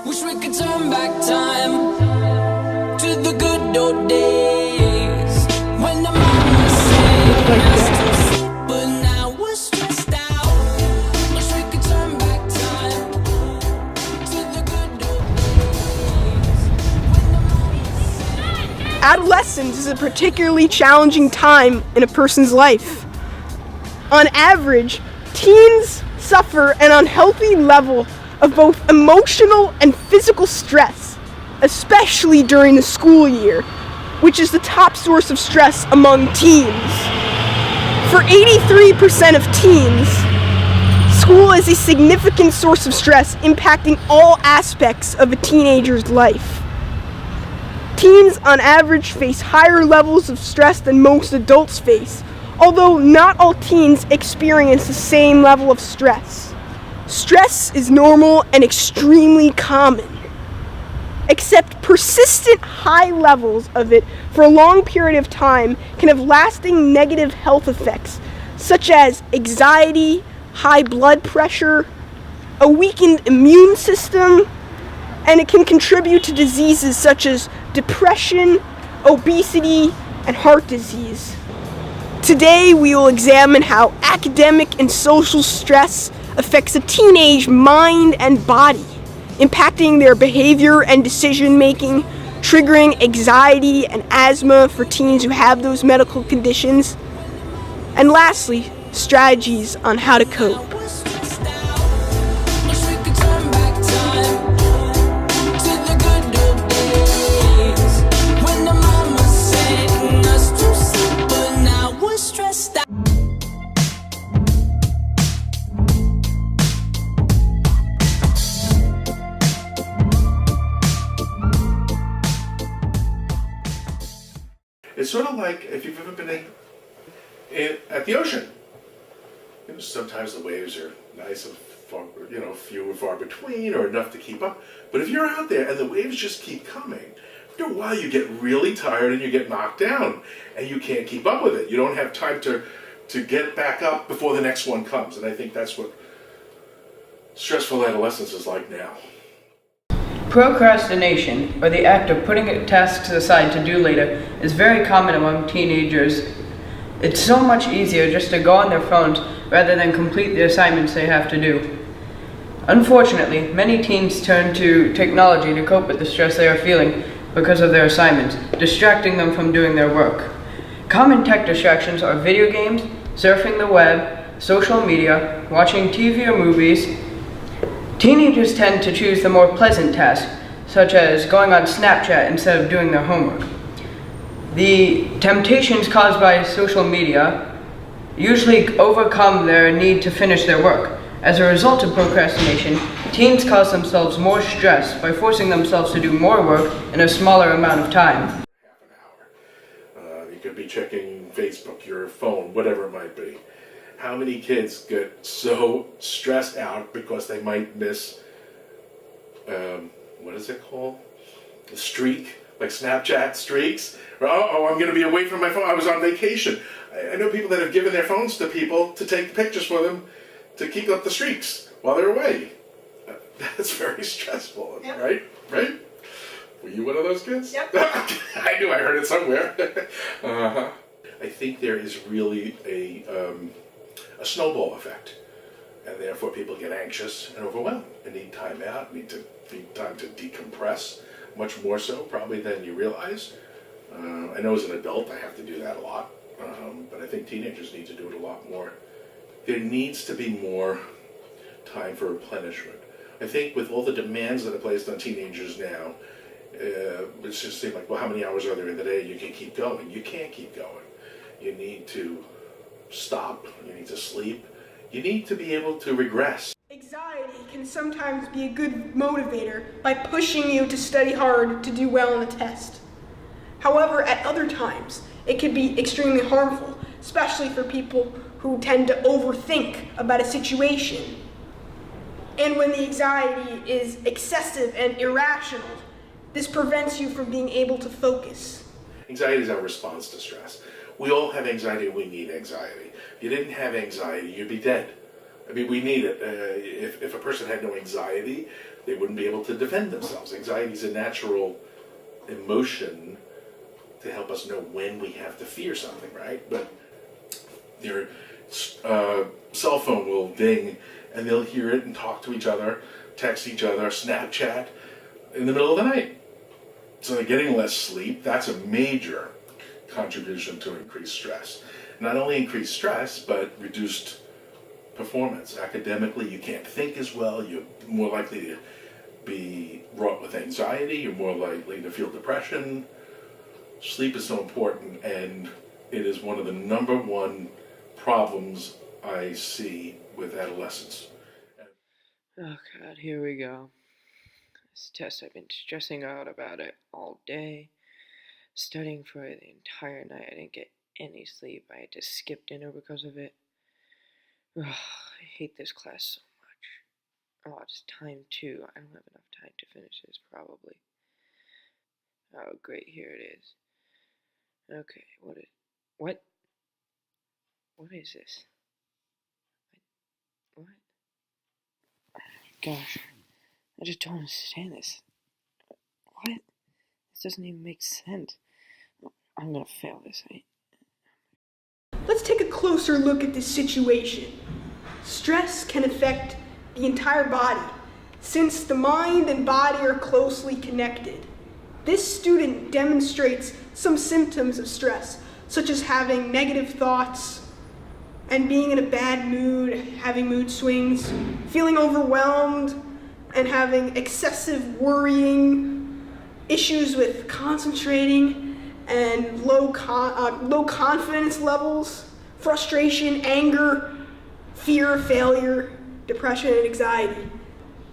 Wish we could turn back time to the good old days when the mama said us to sleep, but now we're stressed out. Wish we could turn back time to the good old days when the mama said. Adolescence is a particularly challenging time in a person's life. On average, teens suffer an unhealthy level of both emotional and physical stress, especially during the school year, which is the top source of stress among teens. For 83% of teens, school is a significant source of stress impacting all aspects of a teenager's life. Teens on average face higher levels of stress than most adults face, although not all teens experience the same level of stress. Stress is normal and extremely common, except persistent high levels of it for a long period of time can have lasting negative health effects, such as anxiety, high blood pressure, a weakened immune system, and it can contribute to diseases such as depression, obesity, and heart disease. Today, we will examine how academic and social stress affects a teenage mind and body, impacting their behavior and decision making, triggering anxiety and asthma for teens who have those medical conditions, and lastly, strategies on how to cope. We're stressed out. Wish we could turn back time to the good old days when the mama sang us to sleep, but now we're stressed out. It's sort of like if you've ever been at the ocean. Sometimes the waves are nice and far, few and far between, or enough to keep up. But if you're out there and the waves just keep coming, after a while you get really tired and you get knocked down, and you can't keep up with it. You don't have time to get back up before the next one comes. And I think that's what stressful adolescence is like now. Procrastination, or the act of putting tasks aside to do later, is very common among teenagers. It's so much easier just to go on their phones rather than complete the assignments they have to do. Unfortunately, many teens turn to technology to cope with the stress they are feeling because of their assignments, distracting them from doing their work. Common tech distractions are video games, surfing the web, social media, watching TV or movies. Teenagers tend to choose the more pleasant tasks, such as going on Snapchat instead of doing their homework. The temptations caused by social media usually overcome their need to finish their work. As a result of procrastination, teens cause themselves more stress by forcing themselves to do more work in a smaller amount of time. Half an hour. You could be checking Facebook, your phone, whatever it might be. How many kids get so stressed out because they might miss, what is it called? A streak, like Snapchat streaks. Or, I'm going to be away from my phone. I was on vacation. I know people that have given their phones to people to take pictures for them to keep up the streaks while they're away. That's very stressful, Yep. Right? Were you one of those kids? Yep. I knew I heard it somewhere. Uh-huh. I think there is really a snowball effect, and therefore people get anxious and overwhelmed and need time out, need time to decompress, much more so probably than you realize. I know as an adult I have to do that a lot, but I think teenagers need to do it a lot more. There needs to be more time for replenishment. I think with all the demands that are placed on teenagers now, it's just seems like, well, how many hours are there in the day? You can keep going. You can't keep going. You need to stop. You need to sleep. You need to be able to regress. Anxiety can sometimes be a good motivator by pushing you to study hard to do well on a test. However, at other times, it can be extremely harmful, especially for people who tend to overthink about a situation. And when the anxiety is excessive and irrational, this prevents you from being able to focus. Anxiety is our response to stress. We all have anxiety and we need anxiety. If you didn't have anxiety, you'd be dead. I mean, we need it. If a person had no anxiety, they wouldn't be able to defend themselves. Anxiety is a natural emotion to help us know when we have to fear something, right? But their cell phone will ding, and they'll hear it and talk to each other, text each other, Snapchat in the middle of the night. So they're getting less sleep. That's a major contribution to increased stress. Not only increased stress, but reduced performance. Academically, you can't think as well. You're more likely to be wrought with anxiety. You're more likely to feel depression. Sleep is so important, and it is one of the number one problems I see with adolescents. Oh God, here we go. This test, I've been stressing out about it all day, studying for it the entire night. I didn't get any sleep. I had to skip dinner because of it. Ugh, I hate this class so much. Oh, it's time too. I don't have enough time to finish this, probably. Oh, great, here it is. Okay, what is this? What? Gosh, I just don't understand this. What? This doesn't even make sense. I'm gonna fail this. Let's take a closer look at this situation. Stress can affect the entire body, since the mind and body are closely connected. This student demonstrates some symptoms of stress, such as having negative thoughts and being in a bad mood, having mood swings, feeling overwhelmed, and having excessive worrying, issues with concentrating, and low confidence levels, frustration, anger, fear, failure, depression, and anxiety.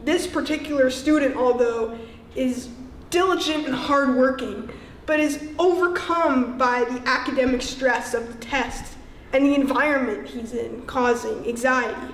This particular student, although, is diligent and hardworking, but is overcome by the academic stress of the test and the environment he's in, causing anxiety.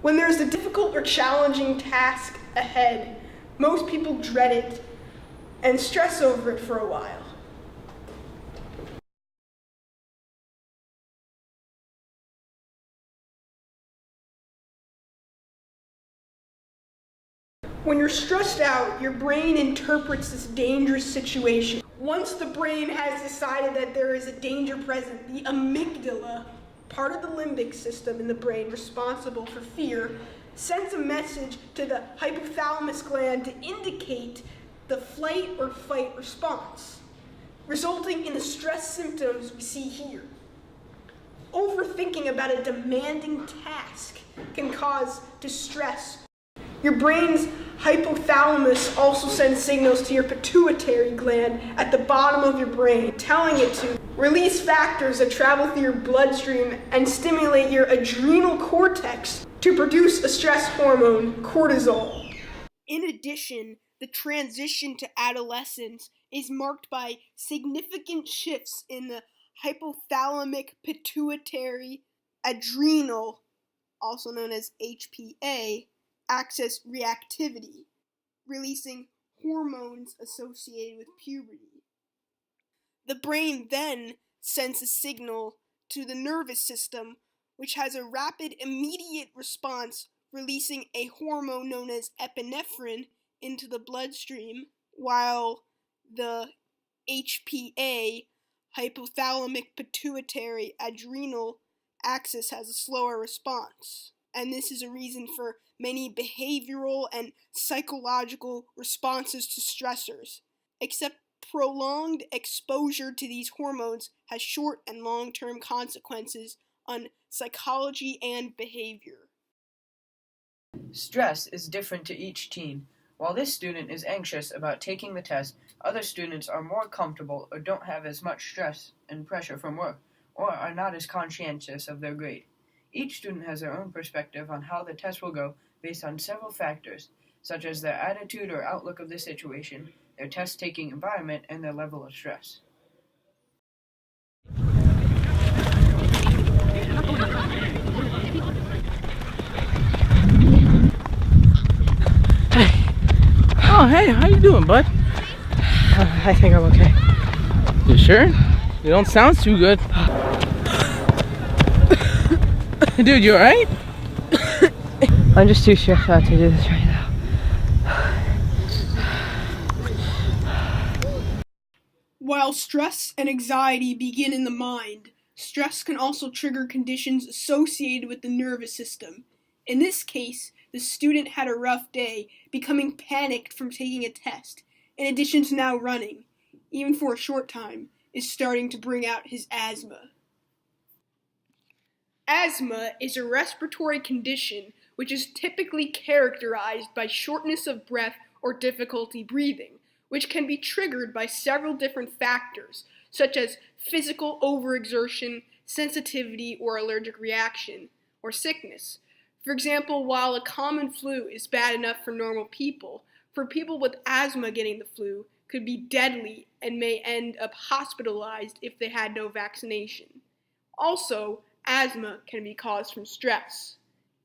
When there's a difficult or challenging task ahead, most people dread it and stress over it for a while. When you're stressed out, your brain interprets this dangerous situation. Once the brain has decided that there is a danger present, the amygdala, part of the limbic system in the brain responsible for fear, sends a message to the hypothalamus gland to indicate the flight or fight response, resulting in the stress symptoms we see here. Overthinking about a demanding task can cause distress. Your brain's hypothalamus also sends signals to your pituitary gland at the bottom of your brain, telling it to release factors that travel through your bloodstream and stimulate your adrenal cortex to produce a stress hormone, cortisol. In addition, the transition to adolescence is marked by significant shifts in the hypothalamic pituitary adrenal, also known as HPA, axis reactivity, releasing hormones associated with puberty. The brain then sends a signal to the nervous system, which has a rapid immediate response, releasing a hormone known as epinephrine into the bloodstream, while the HPA, hypothalamic pituitary adrenal axis, has a slower response. And this is a reason for many behavioral and psychological responses to stressors, except prolonged exposure to these hormones has short and long-term consequences on psychology and behavior. Stress is different to each teen. While this student is anxious about taking the test, other students are more comfortable or don't have as much stress and pressure from work, or are not as conscientious of their grade. Each student has their own perspective on how the test will go based on several factors, such as their attitude or outlook of the situation, their test-taking environment, and their level of stress. Oh, hey, how you doing, bud? I think I'm okay. You sure? You don't sound too good. Dude, you alright? I'm just too stressed out to do this right now. While stress and anxiety begin in the mind, stress can also trigger conditions associated with the nervous system. In this case, the student had a rough day, becoming panicked from taking a test, in addition to now running, even for a short time, is starting to bring out his asthma. Asthma is a respiratory condition which is typically characterized by shortness of breath or difficulty breathing, which can be triggered by several different factors, such as physical overexertion, sensitivity or allergic reaction, or sickness. For example, while a common flu is bad enough for normal people, for people with asthma getting the flu could be deadly and may end up hospitalized if they had no vaccination. Also, asthma can be caused from stress.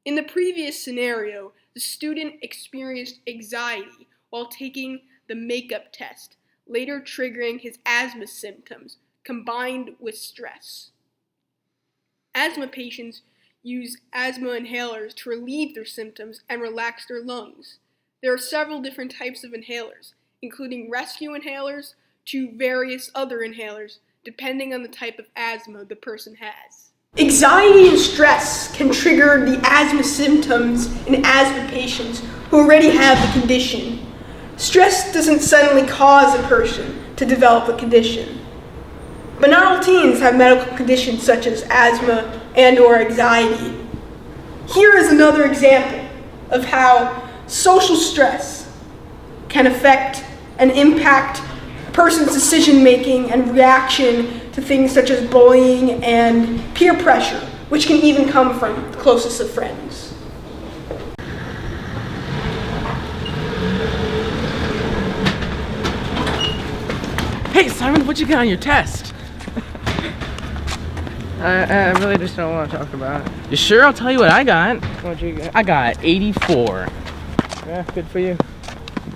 In the previous scenario, the student experienced anxiety while taking the makeup test, later triggering his asthma symptoms, combined with stress. Asthma patients use asthma inhalers to relieve their symptoms and relax their lungs. There are several different types of inhalers, including rescue inhalers to various other inhalers, depending on the type of asthma the person has. Anxiety and stress can trigger the asthma symptoms in asthma patients who already have the condition. Stress doesn't suddenly cause a person to develop the condition. But not all teens have medical conditions such as asthma and/or anxiety. Here is another example of how social stress can affect and impact a person's decision-making and reaction to things such as bullying and peer pressure, which can even come from the closest of friends. Hey, Simon, what you got on your test? I really just don't want to talk about it. You sure? I'll tell you what I got. What'd you get? I got 84. Yeah, good for you.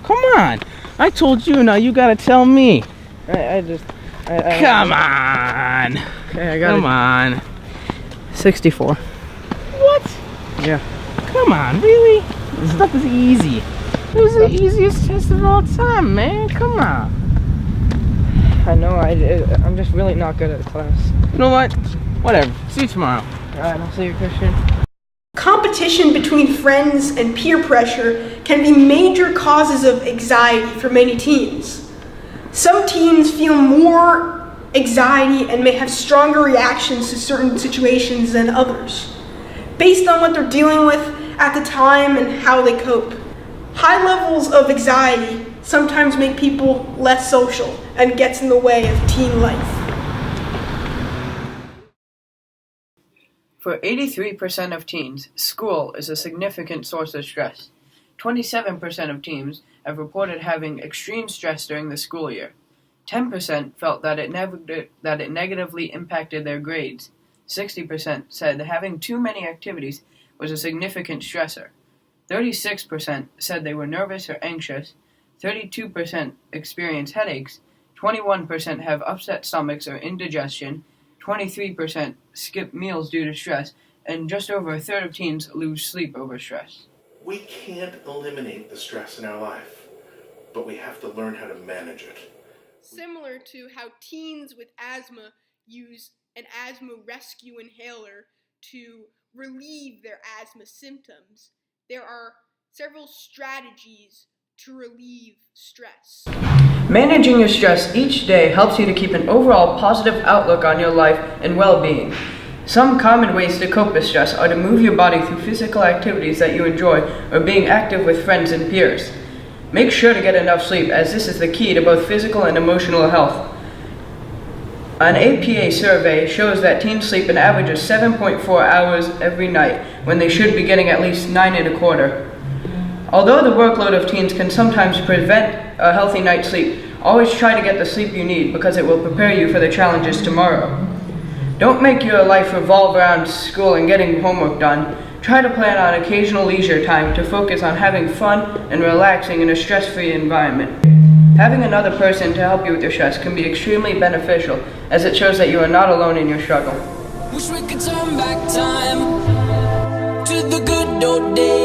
Come on. I told you, now you gotta tell me. Come on. Okay, I got Come on. 64. What? Yeah. Come on, really? This stuff is easy. It was the easiest test of all time, man. Come on. I know, I'm just really not good at class. You know what? Whatever. See you tomorrow. Alright, I'll see you, Christian. Competition between friends and peer pressure can be major causes of anxiety for many teens. Some teens feel more anxiety and may have stronger reactions to certain situations than others, based on what they're dealing with at the time and how they cope. High levels of anxiety sometimes make people less social and gets in the way of teen life. For 83% of teens, school is a significant source of stress. 27% of teens have reported having extreme stress during the school year. 10% felt that it negatively impacted their grades. 60% said that having too many activities was a significant stressor. 36% said they were nervous or anxious. 32% experience headaches. 21% have upset stomachs or indigestion. 23% skip meals due to stress, and just over a third of teens lose sleep over stress. We can't eliminate the stress in our life, but we have to learn how to manage it. Similar to how teens with asthma use an asthma rescue inhaler to relieve their asthma symptoms, there are several strategies to relieve stress. Managing your stress each day helps you to keep an overall positive outlook on your life and well-being. Some common ways to cope with stress are to move your body through physical activities that you enjoy or being active with friends and peers. Make sure to get enough sleep, as this is the key to both physical and emotional health. An APA survey shows that teens sleep an average of 7.4 hours every night, when they should be getting at least 9.25. Although the workload of teens can sometimes prevent a healthy night's sleep, always try to get the sleep you need, because it will prepare you for the challenges tomorrow. Don't make your life revolve around school and getting homework done. Try to plan on occasional leisure time to focus on having fun and relaxing in a stress-free environment. Having another person to help you with your stress can be extremely beneficial, as it shows that you are not alone in your struggle. Wish we could turn back time to the good old days.